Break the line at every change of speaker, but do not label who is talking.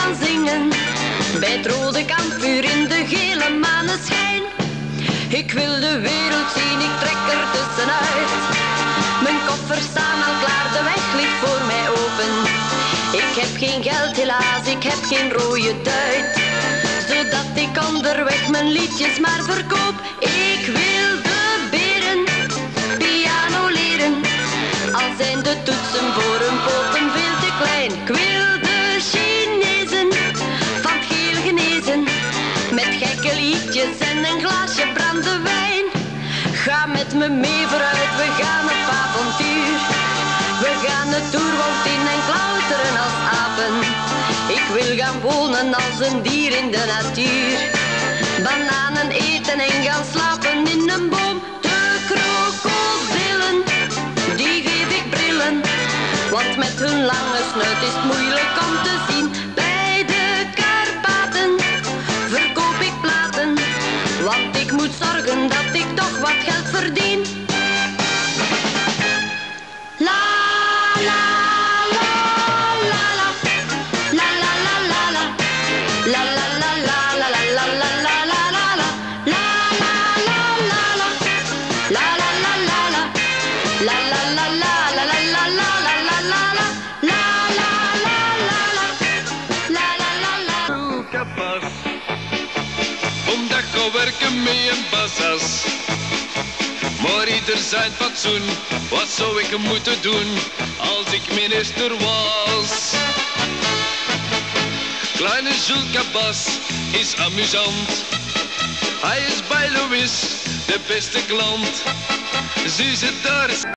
gaan zingen bij het rode kampvuur in de gele maneschijn. Ik wil de wereld zien, ik trek er tussenuit. Mijn koffers staan al klaar, de weg ligt voor mij open. Ik heb geen geld helaas, ik heb geen rode duit, zodat ik onderweg mijn liedjes maar verkoop. Ik wil de beren piano leren, al zijn de toetsen voor hun poten veel te klein. Ik wil de Chinezen van het geel genezen, met gekke liedjes en een glaasje brandewijn. Ga met me mee vooruit, we gaan op avontuur. We gaan het oerwoud in en klauteren als apen. Ik wil gaan wonen als een dier in de natuur, bananen eten en gaan slapen in een boom. De krokodillen, die geef ik brillen, want met hun lange snuit is het moeilijk om te zien. Bij de Karpaten verkoop ik platen, want ik moet zorgen dat ik toch wat geld verdien. La la la la la, la la la la la, la la la la la la la la la la la, la la la la la, la la la la la, la la la la la la la la la la la, la la la la la, la la la la.
Kapas, omdat ik werken mee een bassas. Maar ieder zijn fatsoen, wat zou ik moeten doen als ik minister was? Kleine Jules Cabas is amusant. Hij is bij Louis de beste klant. Ze zit daar.